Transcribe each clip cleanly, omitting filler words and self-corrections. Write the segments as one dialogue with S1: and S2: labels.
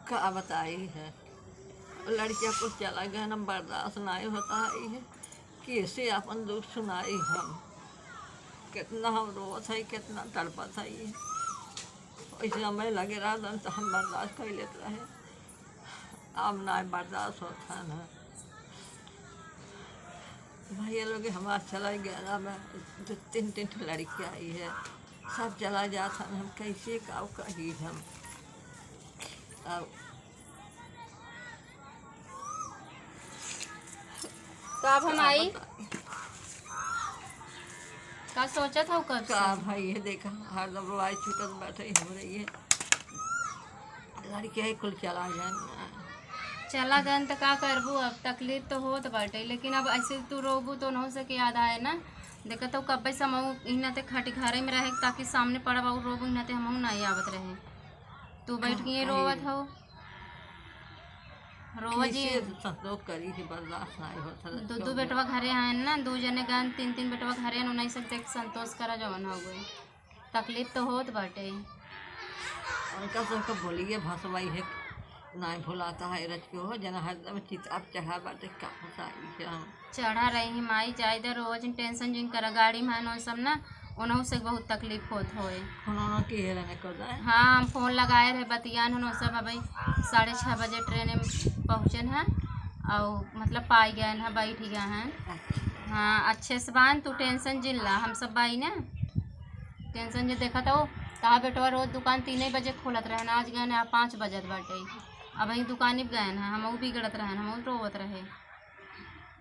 S1: का बताई है। लड़किया को चला गया न बर्दाश्त नहीं होता है। कैसे अपन दुख सुनाई हम। कितना हम रोत है, कितना तड़पत है। वैसे हमें लगे रहा तो हम बर्दाश्त कर लेते रहे। अब ना बर्दाश्त होता न। भैया लोग हमारा चला गया में 2-3 लड़की आई है। सब चला जाता हम कैसे का कही हम। अब
S2: तो अब हम आई का सोचत हो कब
S1: का
S2: से?
S1: भाई ये देखा हर दम रोआई छूटत बैठे हो रही है। लड़की कुल चला जाए।
S2: चला गन तो का करबू, अब तकलीफ तो होत बाटे, लेकिन अब ऐसे तू रोबू तो न हो सके। याद आए ना, देखा तो कब्बे समऊ इना ते खटी घरे में रहे ताकि सामने पड़ब और रोबू इना ते हमहू नहीं आवत रहे। तू बैठ के रोवत हो रोज जी।
S1: कैसे संतोष करी कि बर्दाश्त नहीं होता।
S2: दो बेटवा घरे आए ना, 2 जने गन 3 बेटवा घरे आन, नहीं सकते कि संतोष करा जवन हो गई। तकलीफ तो होत बाटे।
S1: उनका सबको बोलिए भसवाई है नहीं भुलाता है। रच के हो जना हरदम चिताब चढ़ा बाटे का बताई है।
S2: चढ़ा रही माई जायदा रोज टेंशन जिन करा गाड़ी में और सब ना, उन्हों से बहुत तकलीफ होत होए।
S1: उन्होंने की हेरने कर जाए।
S2: हाँ, हम फ़ोन लगाए रहे बतियान हो सब। अभी 6:30 बजे ट्रेन में पहुँचन है और मतलब पाई गए हैं, बैठ गए हैं। हाँ अच्छे से बान, तू टेंशन जिन ला, हम सब बाई ना टेंशन जो देखा तो कहा बेटवा रोज दुकान 3 बजे खोलत रहे, आज गए ना 5 बजत बाटे। अब वही दुकान पर गए हैं, हम बिगड़त रहे, हम रोवत रहे,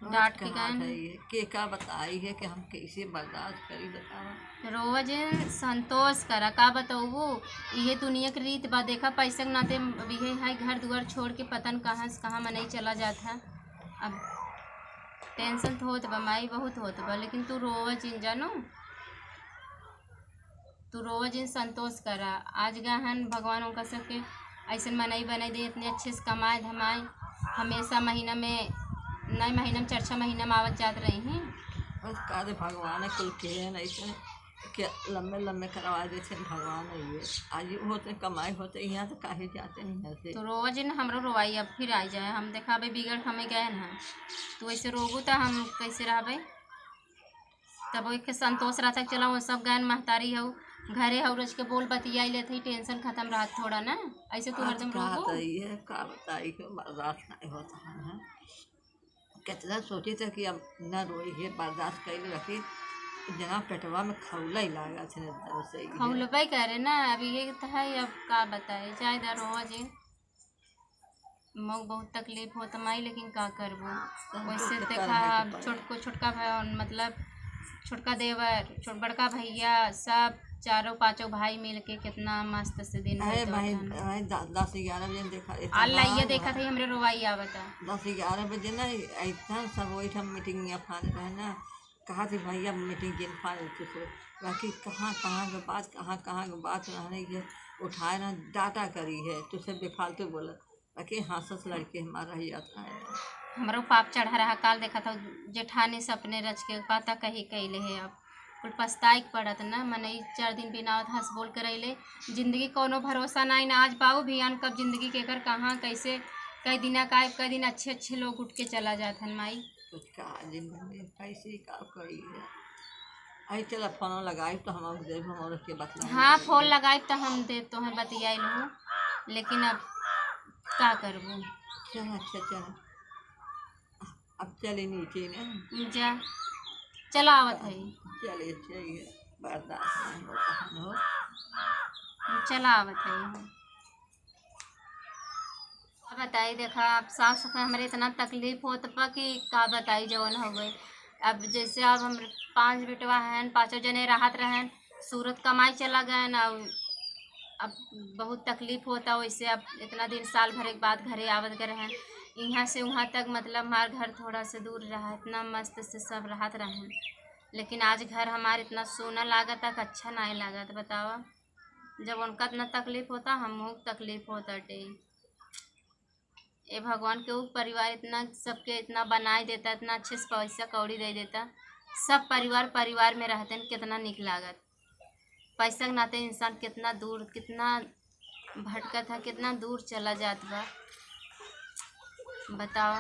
S2: डांट के गए।
S1: के का बताई है कि हम कैसे बर्दाश्त करी बतावा।
S2: रोज संतोष करा का बताऊ, ये दुनिया की रीत बा। देखा पैसे के नाते ये है घर दुआर छोड़ के पतन कहाँ से कहाँ मनई चला जाता। अब टेंशन तो होत बा माई, बहुत होत बा, लेकिन तू रोज इन जानो, तू रोज इन संतोष करा। आज गहन भगवान उनका सबके ऐसे मनई बनाई दे, इतने अच्छे से कमाए धमाए। हमेशा महीना में नहीं, महीना में 4-6 महीना में आवत जात रही हैं।
S1: बस कादे भगवान कुल के ऐसे के लम्बे लम्बे करवा देते भगवान है ये। आज होते कमाई होते यहाँ तो काहे जाते नहीं ऐसे।
S2: तो रोज न हमरो रोवाई अब फिर आ जाए। हम देखा भाई बिगड़ हमें गए ना, तो ऐसे रोगू तो हम कैसे रहबे। तब एक संतोष रहता कि चलो वो सब गए महतारी हो घरे हो, रोज के बोल बतिया लेते ही टेंशन खत्म रहा थोड़ा ना। ऐसे तू हरदम रोगू
S1: है का बताई के बर्दाश्त नहीं होता है। कितना सोचे थे कि अब न रोई है बर्दाश्त कर रखी। जना पेटवा में खौला ही लगा से
S2: खौलबे करे ना। अभी ये तो है, अब का बताए जाए दर रोज मऊ बहुत तकलीफ होता माई, लेकिन का करबो। वैसे देखा छोटका भाई मतलब छोटका देवर बड़का भैया सब 4-5 भाई मिल के कितना मस्त से दिन
S1: भाई 10-11 बजे देखा
S2: अल्लाह ये देखा था हमरे रोवाई आवता
S1: 10-11 बजे ना ऐसा सब वही मीटिंग फान रहे ना। कहा थी भैया मीटिंग जिन फान बाकी कहाँ कहाँ के बात रहने के उठाए ना डाटा करी है तुझसे बेफालतू बोला बाकी हंसस लड़के हमारा ही आता है।
S2: हमारो पाप चढ़ा रहा काल देखा था जेठानी सपने रच के पता कही कैले है। अब कुल पछताई पड़त ना, मन 4 दिन बिना हंस बोल कर अले। जिंदगी कोनो भरोसा नहीं ना, आज पाऊ भियान कब जिंदगी के कर कहाँ कैसे कई दिन अच्छे लोग उठ के चला जाते हैं माई।
S1: कुछ का जिंदगी कैसे का करी है। आई चला फोन लगाई तो हम के बतला।
S2: हाँ फोन लगाई तो हम दे तो हैं बतियाई लूँ, लेकिन अब का करबू।
S1: चल अब चले नीचे ना
S2: जा चला आवत है।
S1: चले चाहिए बर्दाश्त नहीं होता हो।
S2: चला आवत है। बताई देखा अब साफ सफाई हमारे इतना तकलीफ होत पा कि का बताई जवन हो गई। अब जैसे अब हम 5 बेटवा हैं, 5 जने राहत रहें, सूरत कमाई चला गए ना। अब बहुत तकलीफ होता वैसे। अब इतना दिन साल भर के बाद घरे आवत गए हैं, यहाँ से वहाँ तक मतलब हमारा घर थोड़ा से दूर रहा, इतना मस्त से सब राहत रहें। लेकिन आज घर हमारे इतना सोना लागत तक अच्छा नहीं लागत बतावा। जब उनका इतना तकलीफ होता हमको तकलीफ होता टे। ये भगवान के ऊपर परिवार इतना सबके इतना बनाए देता, इतना अच्छे से पैसा कौड़ी दे देता, सब परिवार में रहते हैं, कितना निक लागत। पैसा के नाते इंसान कितना दूर कितना भटका था, कितना दूर चला जात बा। बताओ,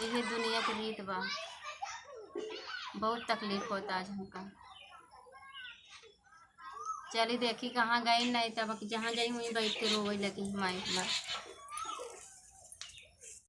S2: यही दुनिया की रीत बा। बहुत तकलीफ होता आज हमका। चली देखी कहाँ गई, नहीं तब जहाँ गई वहीं बैठ के रोवे लगी माई।